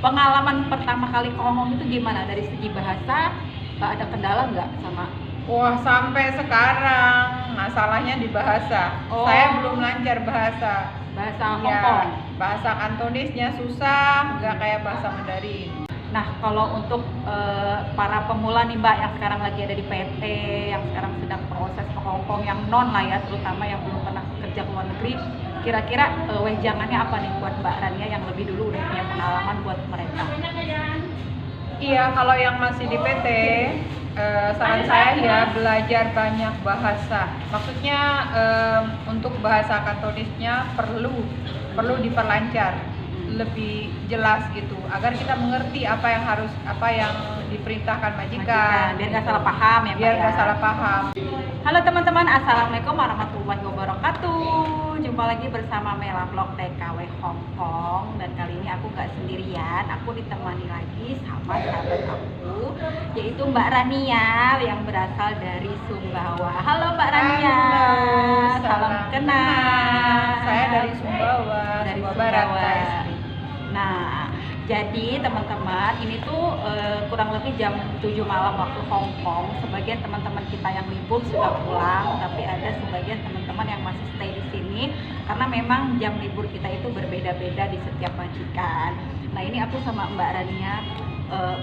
pengalaman pertama kali ke Hong Kong itu gimana? Dari segi bahasa, ada kendala nggak sama? Wah, sampai sekarang masalahnya di bahasa. Oh. Saya belum lancar bahasa. Bahasa Hong Ya, Kong. bahasa Kantonisnya susah, nggak kayak bahasa Mandarin. Nah, kalau untuk para pemula nih Mbak yang sekarang lagi ada di PT, yang sekarang sedang proses ke Hong Kong, yang non lah ya, terutama yang belum pernah kerja ke luar negeri, kira-kira wejangannya apa nih buat Mbak Rania yang lebih dulu udah punya pengalaman buat mereka? Iya, kalau yang masih di PT, saran saya ya belajar banyak bahasa. Maksudnya untuk bahasa Kantonisnya perlu diperlancar, lebih jelas gitu, agar kita mengerti apa yang diperintahkan majikan. Biar nggak salah paham ya Mbak. Biar nggak salah paham. Halo teman-teman, assalamualaikum warahmatullahi wabarakatuh. Jumpa lagi bersama Mela Vlog TKW Hong Kong. Dan kali ini aku nggak sendirian, aku ditemani lagi sama sahabat aku, yaitu Mbak Rania yang berasal dari Sumbawa. Halo Mbak Rania. Halo, salam kenal. Saya dari Sumbawa, Dari Sumbawa Barat, Sumbawa. KSP. Nah, jadi teman-teman, ini tuh kurang lebih jam 7 malam waktu Hong Kong. Sebagian teman-teman kita yang libur sudah pulang, tapi ada sebagian teman-teman yang masih stay di sini karena memang jam libur kita itu berbeda-beda di setiap majikan. Nah, ini aku sama Mbak Rania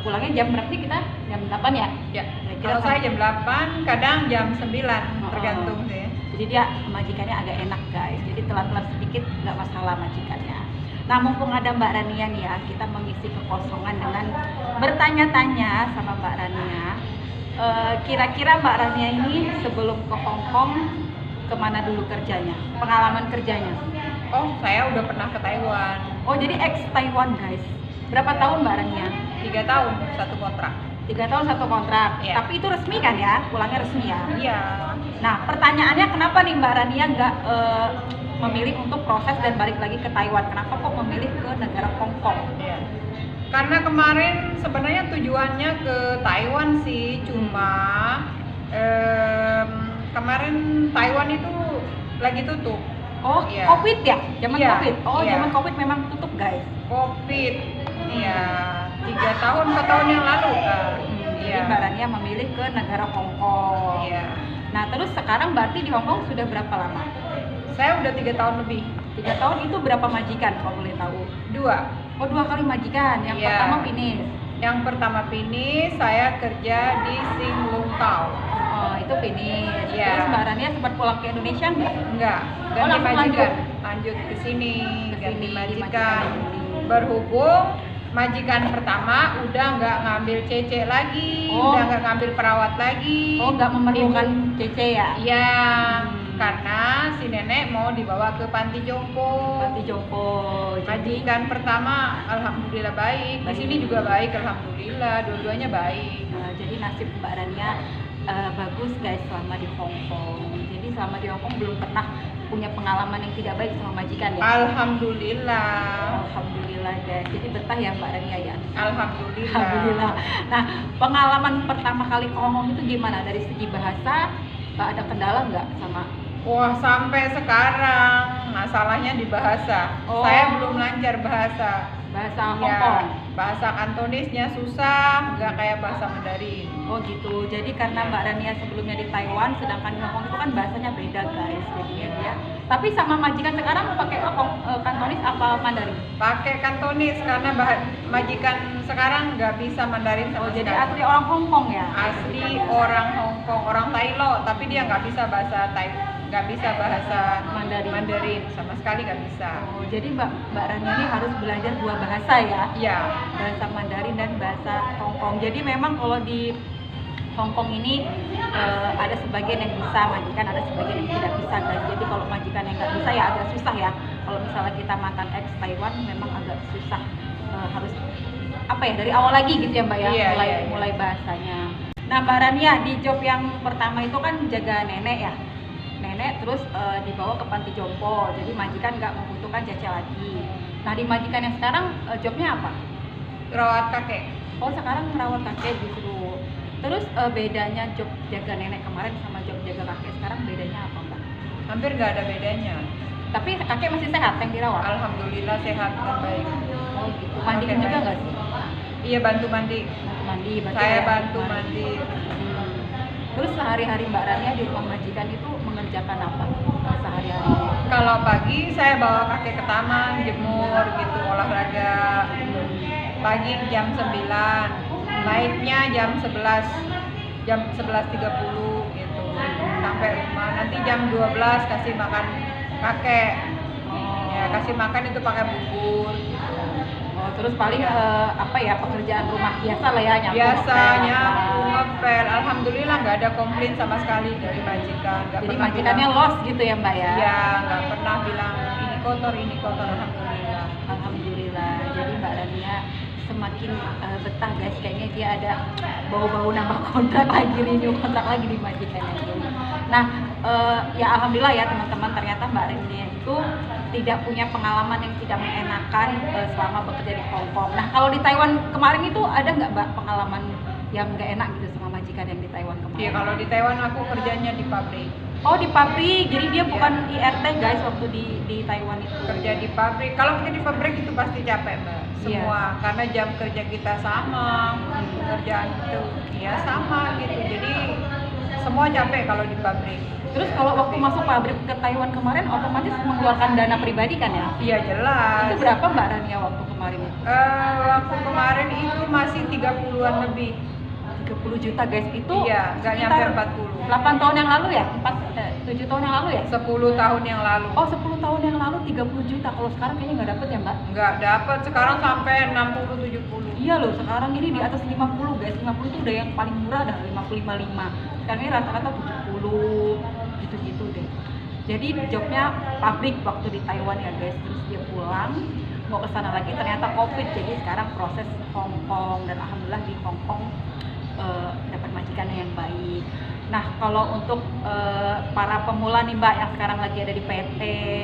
pulangnya jam berapa sih kita? Jam 8 ya? Ya, Kira-kira kalau saya jam 8, kadang jam 9, tergantung sih. Jadi dia majikannya agak enak guys, jadi telat-telat sedikit nggak masalah majikannya. Nah, mumpung ada Mbak Rania nih ya, kita mengisi kekosongan dengan bertanya-tanya sama Mbak Rania. Kira-kira Mbak Rania ini sebelum ke Hong Kong kemana dulu kerjanya? Pengalaman kerjanya? Oh, saya udah pernah ke Taiwan. Oh, jadi ex Taiwan guys. Berapa tahun Mbak Rania? 3 tahun, satu kontrak. 3 tahun satu kontrak. Iya. Tapi itu resmi kan ya? Pulangnya resmi ya? Iya. Nah, pertanyaannya kenapa nih Mbak Rania nggak memilih untuk proses dan balik lagi ke Taiwan? Kenapa kok memilih ke negara Hong Kong? Iya. Karena kemarin sebenarnya tujuannya ke Taiwan sih, cuma kemarin Taiwan itu lagi tutup. Oh, Iya. COVID ya? Zaman Iya, COVID? Oh, iya. zaman COVID memang tutup guys. COVID, iya, 3 tahun, 4 tahun yang lalu kan. Jadi Iya. Mbak Rania memilih ke negara Hong Kong. Iya. Nah, terus sekarang berarti di Hong Kong sudah berapa lama? Saya udah 3 tahun lebih. 3 tahun itu berapa majikan kalau boleh tahu? 2. Oh, 2 kali majikan. Yang Iya. pertama finish. Yang pertama finish, saya kerja di Sing Lung Tau. Oh, itu finish. Iya. Terus Mbak Rania sempat pulang ke Indonesia nggak? Enggak, Oh, ganti langsung majikan. Lanjut ke sini, Ke ganti sini, majikan. majikan ini. Berhubung majikan pertama udah nggak ngambil CC lagi, Oh. udah nggak ngambil perawat lagi. Oh, nggak memerlukan CC ya? Iya, karena si nenek mau dibawa ke panti jompo. Panti jompo. Jadi Majikan pertama alhamdulillah baik. Di Baik. sini juga baik alhamdulillah, dua-duanya baik. jadi nasib Mbak Rania bagus guys selama di Hong Kong. Jadi selama di Hong Kong belum pernah punya pengalaman yang tidak baik sama majikan ya? Alhamdulillah. Alhamdulillah guys. Jadi betah ya Mbak Rania ya? Alhamdulillah. Alhamdulillah. Nah, pengalaman pertama kali ke Hong Kong itu gimana? Dari segi bahasa, ada kendala nggak sama? Wah, sampai sekarang masalahnya di bahasa. Oh. Saya belum lancar bahasa. Bahasa Hong Ya, Kong? bahasa Kantonisnya susah, nggak kayak bahasa Mandarin. Oh gitu, jadi karena Mbak Rania sebelumnya di Taiwan, sedangkan di Hong Kong itu kan bahasanya beda guys, jadinya dia. Tapi sama majikan sekarang mau pakai Kantonis apa Mandarin? Pakai Kantonis karena majikan sekarang nggak bisa Mandarin sama Oh jadi sekali. asli orang Hong Kong ya? Asli orang Hong Kong, orang Thailand, tapi dia nggak bisa bahasa nggak bisa bahasa Mandarin. sama sekali nggak bisa. Oh jadi Mbak Rania ini harus belajar 2 bahasa ya? Iya. Bahasa Mandarin dan bahasa Hong Kong. Jadi memang kalau di Hong Kong ini ada sebagian yang bisa majikan, ada sebagian yang tidak bisa guys. Jadi kalau majikan yang nggak bisa ya agak susah ya. Kalau misalnya kita mantan ex Taiwan memang agak susah, harus apa ya dari awal lagi gitu ya Mbak ya, Iya, iya. mulai bahasanya. Nah Mbak Rania di job yang pertama itu kan jaga nenek ya, nenek terus dibawa ke panti jompo. Jadi majikan nggak membutuhkan CC lagi. Nah di majikan yang sekarang jobnya apa? Rawat kakek. Oh sekarang merawat kakek justru. Terus bedanya job jaga nenek kemarin sama job jaga kakek sekarang bedanya apa Mbak? Hampir nggak ada bedanya. Tapi kakek masih sehat yang dirawat? Alhamdulillah sehat dan baik. Oh gitu. Mandiin juga nggak sih? Iya, bantu mandi. Mandi, berarti Saya kayak bantu mandi. mandi. Terus sehari-hari Mbak Rania di rumah majikan itu mengerjakan apa sehari-hari? Kalau pagi saya bawa kakek ke taman, jemur gitu, olahraga. Pagi jam 9, baiknya jam 11, jam 11.30 gitu. Sampai rumah, nanti jam 12 kasih makan kakek. Ya, kasih makan itu pakai bubur gitu. Oh, terus paling apa ya, pekerjaan rumah biasa lah ya, nyapu, Biasanya ngepel, apa. ngepel, alhamdulillah nggak ada komplain sama sekali dari majikan. Nggak Jadi pernah majikannya bilang, los gitu ya Mbak ya? iya, nggak pernah bilang ini kotor, alhamdulillah. Alhamdulillah. Jadi Mbak Rania semakin betah guys, kayaknya dia ada bau-bau nambah kontrak lagi, renew kontrak lagi di majikannya ini. Nah, ya alhamdulillah ya teman-teman, ternyata Mbak Rania itu tidak punya pengalaman yang tidak mengenakan selama bekerja di Hong Kong. Nah, kalau di Taiwan kemarin itu ada nggak Mbak pengalaman yang nggak enak gitu sama majikan yang di Taiwan kemarin? Iya, kalau di Taiwan aku kerjanya di pabrik. Oh, di pabrik, jadi dia bukan Iya. IRT guys waktu di Taiwan itu. Kerja di pabrik. Kalau kita di pabrik itu pasti capek, Mbak. Semua, karena jam kerja kita sama, pekerjaan itu ya sama gitu. Jadi semua capek kalau di pabrik. Terus kalau waktu masuk pabrik ke Taiwan kemarin otomatis mengeluarkan dana pribadi kan ya? Iya, jelas. Itu berapa Mbak Rania waktu kemarin itu? Waktu kemarin itu masih 30-an lebih. 30 juta guys, itu Iya, nggak sekitar nyampe 40. 8 tahun yang lalu ya? 7 tahun yang lalu ya? 10 tahun yang lalu. Oh, 10 tahun yang lalu 30 juta. Kalau sekarang kayaknya nggak dapet ya Mbak? Nggak dapat, sekarang sampai 60-70. Iya loh, sekarang ini di atas 50 guys. 50 itu udah yang paling murah, dah 55. Sekarang ini rata-rata 70 gitu-gitu deh. Jadi jobnya pabrik waktu di Taiwan ya guys. Terus dia pulang mau ke sana lagi, ternyata COVID. Jadi sekarang proses Hong Kong, dan alhamdulillah di Hong Kong dapat majikannya yang baik. Nah, kalau untuk para pemula nih Mbak yang sekarang lagi ada di PT,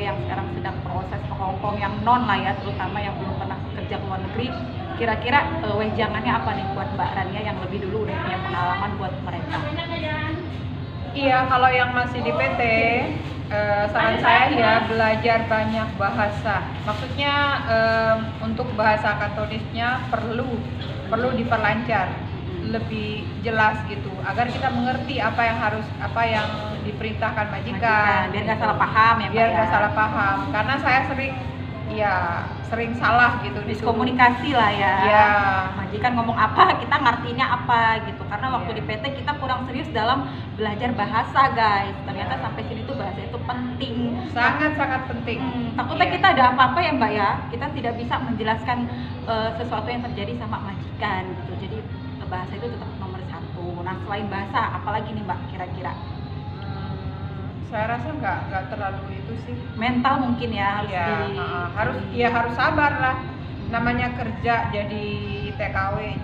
yang sekarang sedang proses ke Hong Kong, yang non lah ya, terutama yang belum pernah kerja ke luar negeri, kira-kira wejangannya apa nih buat Mbak Rania yang lebih dulu udah punya pengalaman buat mereka? Iya, kalau yang masih di PT, saran saya ya belajar banyak bahasa. Maksudnya untuk bahasa Kantonisnya perlu diperlancar, lebih jelas gitu, agar kita mengerti apa yang diperintahkan majikan. Biar nggak salah paham ya Mbak Biar ya? nggak salah paham, karena saya sering salah gitu disuruh. Miskomunikasi lah ya. Iya. Majikan ngomong apa, kita ngertinya apa gitu. Karena waktu Iya. di PT kita kurang serius dalam belajar bahasa guys. Ternyata sampai sini tuh bahasa itu penting. Sangat penting. Takutnya Iya. kita ada apa-apa ya Mbak ya, kita tidak bisa menjelaskan sesuatu yang terjadi sama majikan gitu. Jadi bahasa itu tetap nomor 1. Nah, selain bahasa, apalagi nih Mbak kira-kira? Saya rasa nggak terlalu itu sih. Mental mungkin ya harus Harus sabar lah. Namanya kerja jadi TKW,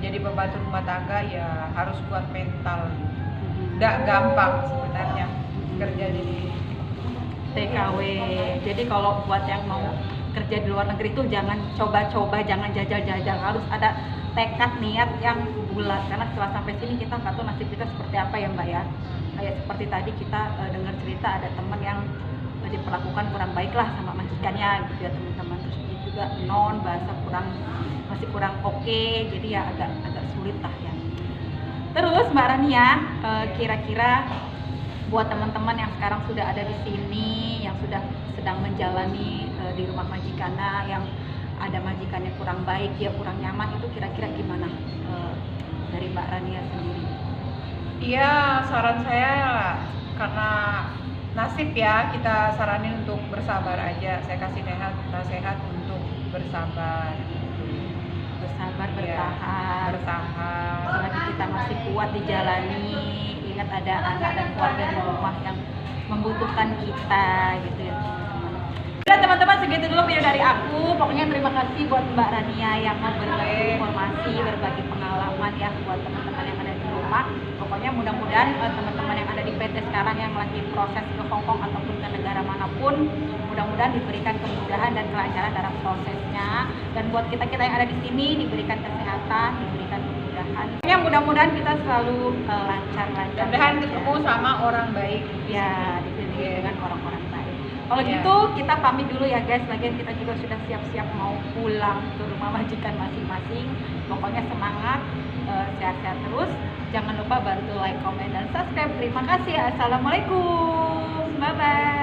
jadi pembantu rumah tangga, ya harus kuat mental. Nggak gampang sebenarnya kerja jadi TKW. Jadi kalau buat yang mau kerja di luar negeri itu jangan coba-coba, jangan jajal-jajal, harus ada tekad niat yang bulat, karena setelah sampai sini kita nggak tahu nasib kita seperti apa ya Mbak ya. Kayak seperti tadi kita dengar cerita ada teman yang diperlakukan kurang baik lah sama majikannya gitu ya teman-teman. Terus dia juga bahasa masih kurang oke, jadi ya agak sulit lah ya. Terus Mbak Rania, kira-kira buat teman-teman yang sekarang sudah ada di sini, yang sudah sedang menjalani di rumah majikannya, yang ada majikannya kurang baik, dia kurang nyaman, itu kira-kira gimana dari Mbak Rania sendiri? Iya, saran saya karena nasib ya, kita saranin untuk bersabar aja. Saya kasih nasihat untuk bersabar. Bersabar, Iya, bertahan. selagi kita masih kuat dijalani, ingat ada anak dan keluarga di rumah yang membutuhkan kita gitu ya teman-teman. Udah teman-teman, segitu dulu video dari aku. Pokoknya terima kasih buat Mbak Rania yang mau berbagi informasi, berbagi pengalaman ya buat teman-teman yang ada di rumah. Pokoknya mudah-mudahan teman-teman yang ada di PT sekarang yang lagi proses ke Hong Kong ataupun ke negara manapun, mudah-mudahan diberikan kemudahan dan kelancaran dalam prosesnya. Dan buat kita-kita yang ada di sini diberikan kesehatan, diberikan kemudahan. Pokoknya mudah-mudahan kita selalu lancar-lancar. Mudah-mudahan ketemu sama orang baik. Ya, dikelilingi dengan orang-orang baik. Kalau Iya. gitu kita pamit dulu ya guys. Lagian kita juga sudah siap-siap mau pulang ke rumah majikan masing-masing. Pokoknya semangat, sehat-sehat terus. Jangan lupa bantu like, komen, dan subscribe. Terima kasih. Assalamualaikum. Bye bye.